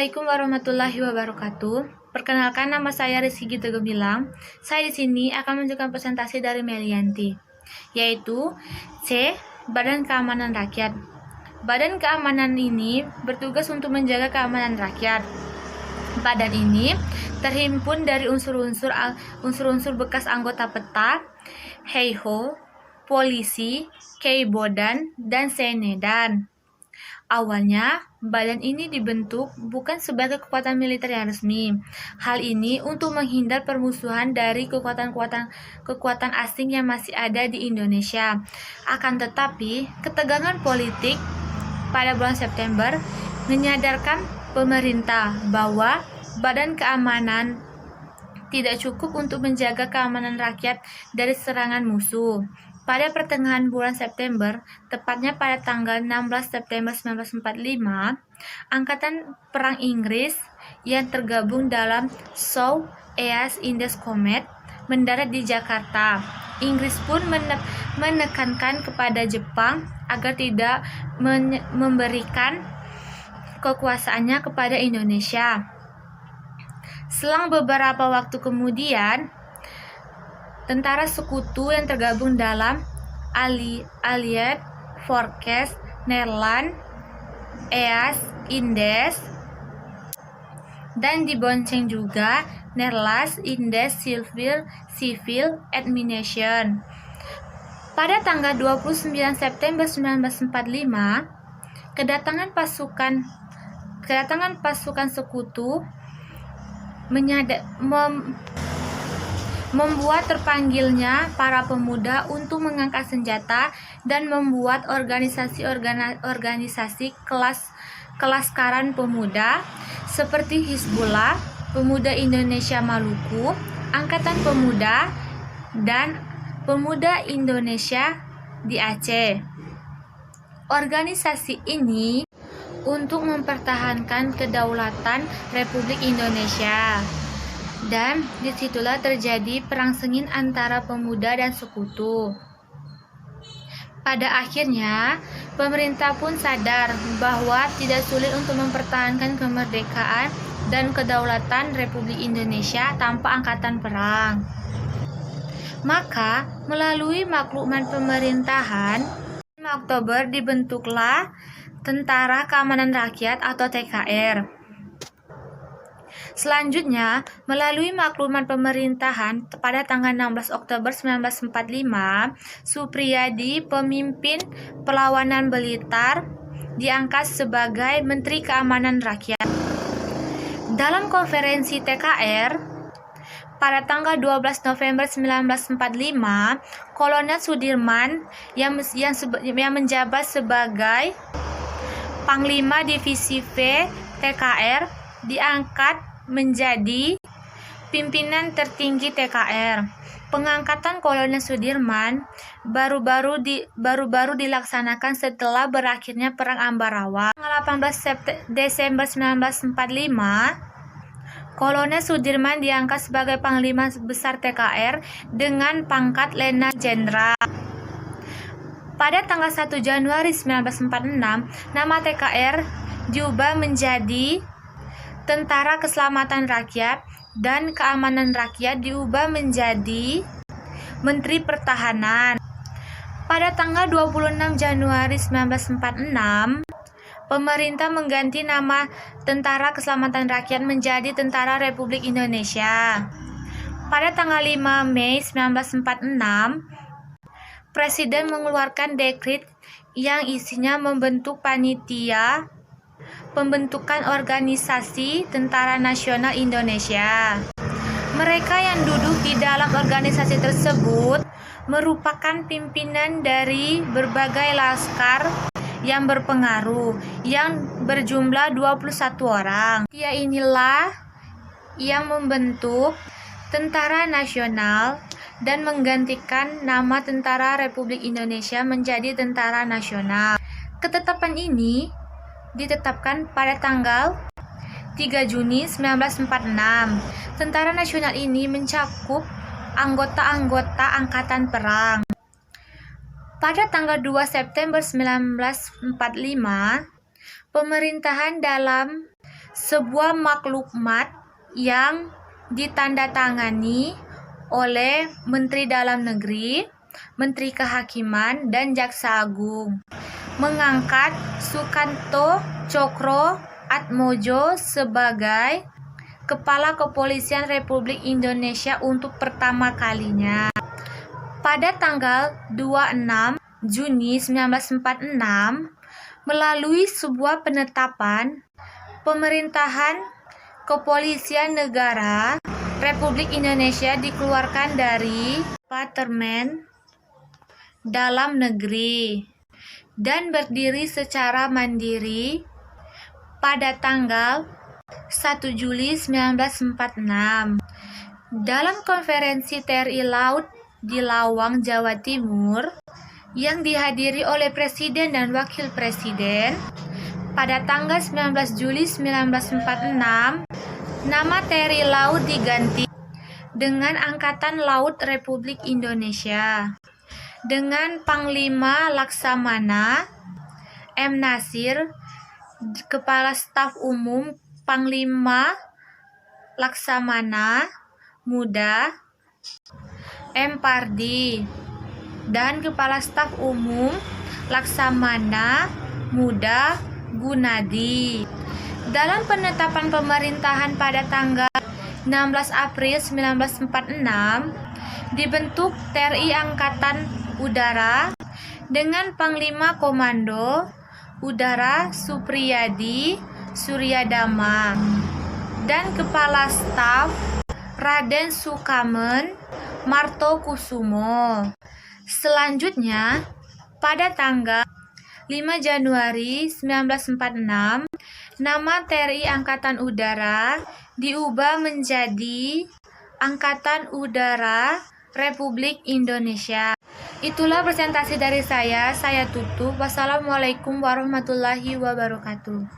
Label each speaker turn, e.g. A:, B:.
A: Assalamualaikum warahmatullahi wabarakatuh. Perkenalkan, nama saya Rizky Gita Gemilang. Saya di sini akan menunjukkan presentasi dari Melianti, yaitu C. Badan Keamanan Rakyat. Badan keamanan ini bertugas untuk menjaga keamanan rakyat. Badan ini terhimpun dari unsur-unsur bekas anggota PETA, Heiho, Polisi, Keibodan, dan Senedan. Awalnya, badan ini dibentuk bukan sebagai kekuatan militer yang resmi. Hal ini untuk menghindar permusuhan dari kekuatan asing yang masih ada di Indonesia. Akan tetapi, ketegangan politik pada bulan September menyadarkan pemerintah bahwa badan keamanan tidak cukup untuk menjaga keamanan rakyat dari serangan musuh. Pada pertengahan bulan September, tepatnya pada tanggal 16 September 1945, Angkatan Perang Inggris yang tergabung dalam South East Indies Command mendarat di Jakarta. Inggris pun menekankan kepada Jepang agar tidak memberikan kekuasaannya kepada Indonesia. Selang beberapa waktu kemudian, tentara sekutu yang tergabung dalam Allied Forces Netherlands, East Indies, dan dibonceng juga Netherlands Indies Civil Administration. Pada tanggal 29 September 1945, kedatangan pasukan sekutu membuat terpanggilnya para pemuda untuk mengangkat senjata dan membuat organisasi kelaskaran pemuda seperti Hizbullah, Pemuda Indonesia Maluku, Angkatan Pemuda, dan Pemuda Indonesia di Aceh. Organisasi ini untuk mempertahankan kedaulatan Republik Indonesia. Dan disitulah terjadi perang sengit antara pemuda dan sekutu. Pada akhirnya, pemerintah pun sadar bahwa tidak sulit untuk mempertahankan kemerdekaan dan kedaulatan Republik Indonesia tanpa angkatan perang. Maka, melalui makluman pemerintahan, 5 Oktober dibentuklah Tentara Keamanan Rakyat atau TKR. Selanjutnya, melalui makluman pemerintahan pada tanggal 16 Oktober 1945, Supriyadi, pemimpin perlawanan Blitar, diangkat sebagai Menteri Keamanan Rakyat. Dalam konferensi TKR, pada tanggal 12 November 1945, Kolonel Sudirman yang menjabat sebagai Panglima Divisi V TKR diangkat menjadi pimpinan tertinggi TKR. Pengangkatan Kolonel Sudirman baru-baru dilaksanakan setelah berakhirnya Perang Ambarawa. Tanggal 18 Desember 1945, Kolonel Sudirman diangkat sebagai Panglima Besar TKR dengan pangkat Letnan Jenderal. Pada tanggal 1 Januari 1946, nama TKR diubah menjadi Tentara Keselamatan Rakyat, dan Keamanan Rakyat diubah menjadi Menteri Pertahanan. Pada tanggal 26 Januari 1946, pemerintah mengganti nama Tentara Keselamatan Rakyat menjadi Tentara Republik Indonesia. Pada tanggal 5 Mei 1946, Presiden mengeluarkan dekret yang isinya membentuk panitia pembentukan organisasi Tentara Nasional Indonesia. Mereka yang duduk di dalam organisasi tersebut merupakan pimpinan dari berbagai laskar yang berpengaruh yang berjumlah 21 orang. Dia inilah yang membentuk Tentara Nasional dan menggantikan nama Tentara Republik Indonesia menjadi Tentara Nasional. Ketetapan ini ditetapkan pada tanggal 3 Juni 1946. Tentara Nasional ini mencakup anggota-anggota Angkatan Perang. Pada tanggal 2 September 1945, pemerintahan dalam sebuah maklumat yang ditandatangani oleh Menteri Dalam Negeri, Menteri Kehakiman, dan Jaksa Agung, mengangkat Sukanto Cokro Atmojo sebagai Kepala Kepolisian Republik Indonesia untuk pertama kalinya. Pada tanggal 26 Juni 1946, melalui sebuah penetapan, pemerintahan Kepolisian Negara Republik Indonesia dikeluarkan dari Departemen Dalam Negeri dan berdiri secara mandiri pada tanggal 1 Juli 1946. Dalam konferensi TRI Laut di Lawang, Jawa Timur, yang dihadiri oleh Presiden dan Wakil Presiden, pada tanggal 19 Juli 1946, nama TRI Laut diganti dengan Angkatan Laut Republik Indonesia dengan Panglima Laksamana M. Nasir, Kepala Staf Umum Panglima Laksamana Muda M. Pardi, dan Kepala Staf Umum Laksamana Muda Gunadi. Dalam penetapan pemerintahan pada tanggal 16 April 1946, dibentuk TRI Angkatan Udara dengan Panglima Komando Udara Supriyadi Suryadama dan Kepala Staf Raden Sukamen Martokusumo. Selanjutnya, pada tanggal 5 Januari 1946, nama TRI Angkatan Udara diubah menjadi Angkatan Udara Republik Indonesia. Itulah presentasi dari saya tutup. Wassalamualaikum warahmatullahi wabarakatuh.